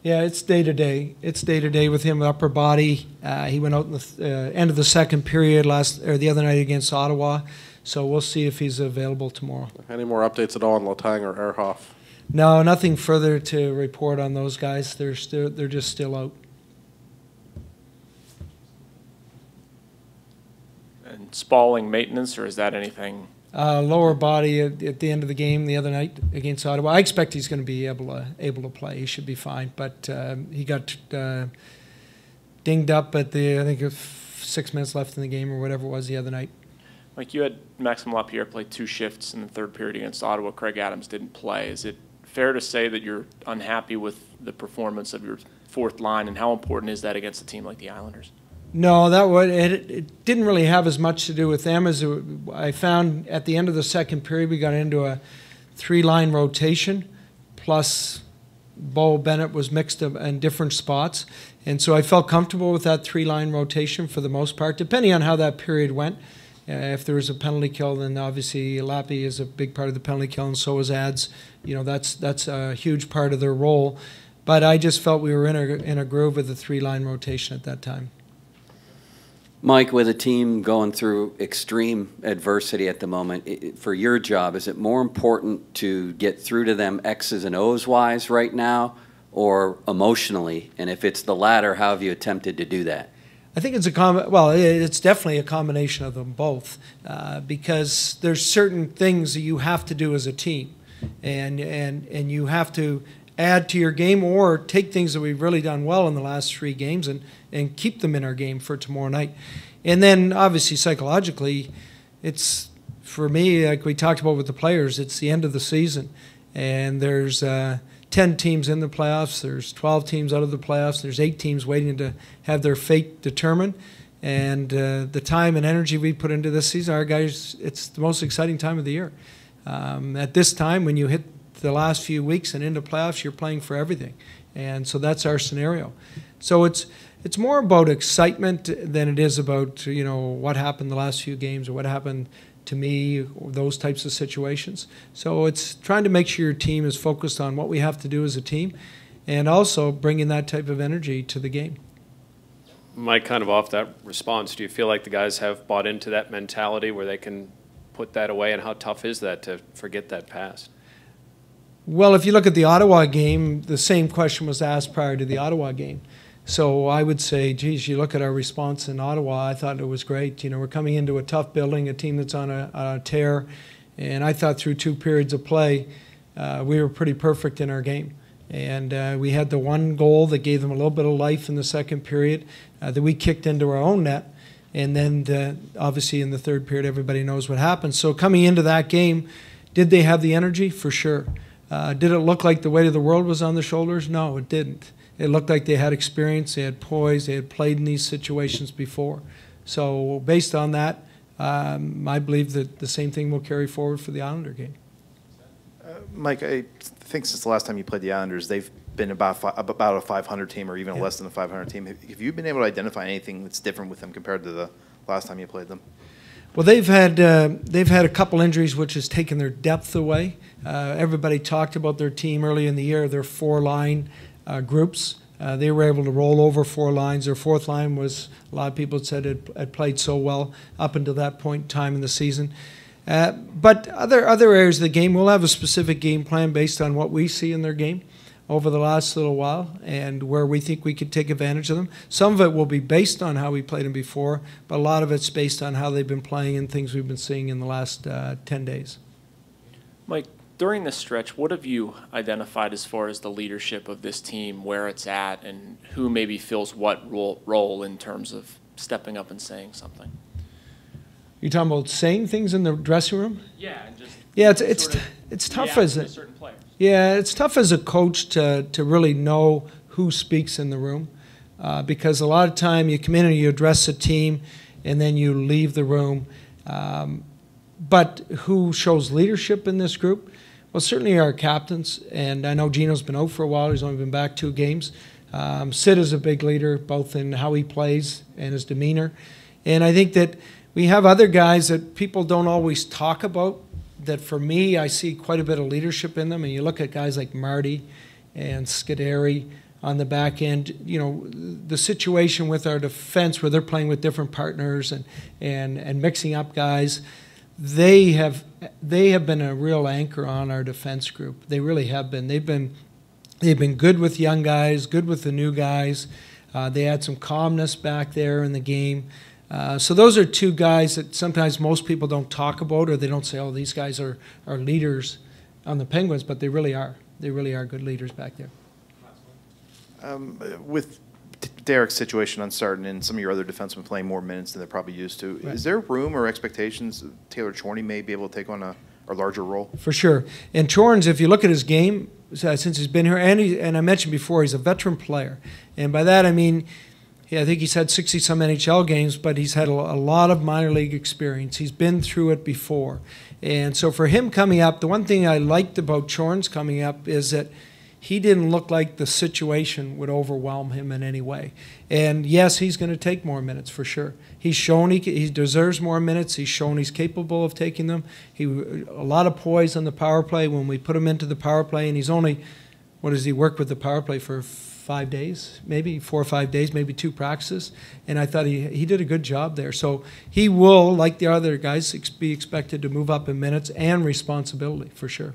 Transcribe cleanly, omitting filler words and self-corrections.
Yeah, it's day to day. It's day to day with him, upper body. He went out in the end of the second period the other night against Ottawa. So we'll see if he's available tomorrow. Any more updates at all on Letang or Ehrhoff? No, nothing further to report on those guys. They're just still out. And Spalling maintenance, or is that anything? Lower body at the end of the game the other night against Ottawa. I expect he's going to be able to play. He should be fine. But he got dinged up at I think 6 minutes left in the game or whatever it was the other night. Like, you had Maxime Lapierre play 2 shifts in the third period against Ottawa. Craig Adams didn't play. Is it fair to say that you're unhappy with the performance of your fourth line, and how important is that against a team like the Islanders? No, it didn't really have as much to do with them as I found at the end of the second period. We got into a 3-line rotation, plus Bo Bennett was mixed up in different spots, and so I felt comfortable with that 3-line rotation for the most part, depending on how that period went. If there was a penalty kill, then obviously Lappy is a big part of the penalty kill, and so is Ads. You know, that's a huge part of their role. But I just felt we were in a groove with the 3-line rotation at that time. Mike, with a team going through extreme adversity at the moment, for your job, is it more important to get through to them X's and O's wise right now, or emotionally? And if it's the latter, how have you attempted to do that? I think it's it's definitely a combination of them both, because there's certain things that you have to do as a team, and you have to add to your game or take things that we've really done well in the last 3 games and keep them in our game for tomorrow night. And then obviously psychologically, it's, for me, like we talked about with the players, it's the end of the season, and there's 10 teams in the playoffs, there's 12 teams out of the playoffs, there's 8 teams waiting to have their fate determined. And the time and energy we put into this season, our guys, it's the most exciting time of the year. At this time, when you hit the last few weeks and into playoffs, you're playing for everything. And so that's our scenario. So it's more about excitement than it is about, you know, what happened the last few games or what happened to me, or those types of situations. So it's trying to make sure your team is focused on what we have to do as a team, and also bringing that type of energy to the game. Mike, kind of off that response, do you feel like the guys have bought into that mentality where they can put that away, and how tough is that to forget that past? Well, if you look at the Ottawa game, the same question was asked prior to the Ottawa game. So I would say, geez, you look at our response in Ottawa, I thought it was great. You know, we're coming into a tough building, a team that's on a tear, and I thought through 2 periods of play, we were pretty perfect in our game. And we had the one goal that gave them a little bit of life in the second period that we kicked into our own net. And then obviously in the third period, everybody knows what happened. So coming into that game, did they have the energy? For sure. Did it look like the weight of the world was on their shoulders? No, it didn't. It looked like they had experience, they had poise, they had played in these situations before. So based on that, I believe that the same thing will carry forward for the Islander game. Mike, I think since the last time you played the Islanders, they've been about a 500 team or even less than a 500 team. Have you been able to identify anything that's different with them compared to the last time you played them? Well, they've had a couple injuries which has taken their depth away. Everybody talked about their team early in the year, their 4-line groups. They were able to roll over 4 lines. Their 4th line was, a lot of people said, had played so well up until that point in time in the season. But other areas of the game, we'll have a specific game plan based on what we see in their game over the last little while and where we think we could take advantage of them. Some of it will be based on how we played them before, but a lot of it's based on how they've been playing and things we've been seeing in the last 10 days. Mike, during this stretch, what have you identified as far as the leadership of this team, where it's at, and who maybe fills what role in terms of stepping up and saying something? You're talking about saying things in the dressing room? Yeah, and just it's tough as a certain players. Yeah, it's tough as a coach to really know who speaks in the room, because a lot of time you come in and you address a team, and then you leave the room. But who shows leadership in this group? Well, certainly our captains, and I know Gino's been out for a while. He's only been back 2 games. Sid is a big leader, both in how he plays and his demeanor. And I think that we have other guys that people don't always talk about that, for me, I see quite a bit of leadership in them. And you look at guys like Marty and Scuderi, on the back end. You know, the situation with our defense where they're playing with different partners and mixing up guys, they have been a real anchor on our defense group. They really have been. They've been good with young guys, good with the new guys. They had some calmness back there in the game. So those are two guys that sometimes most people don't talk about, or they don't say, oh, these guys are leaders on the Penguins, but they really are. They really are good leaders back there. With Derek's situation uncertain and some of your other defensemen playing more minutes than they're probably used to, right, is there room or expectations Taylor Chorney may be able to take on a larger role? For sure. And Chorns, if you look at his game since he's been here, and I mentioned before, he's a veteran player. And by that I mean, I think he's had 60-some NHL games, but he's had a lot of minor league experience. He's been through it before. And so for him coming up, the one thing I liked about Chorns coming up is that he didn't look like the situation would overwhelm him in any way. And yes, he's going to take more minutes for sure. He's shown he deserves more minutes. He's shown he's capable of taking them. A lot of poise on the power play when we put him into the power play, and he's only, what does he work with the power play for 5 days, maybe 4 or 5 days, maybe 2 practices, and I thought he did a good job there. So he will, like the other guys, be expected to move up in minutes and responsibility for sure.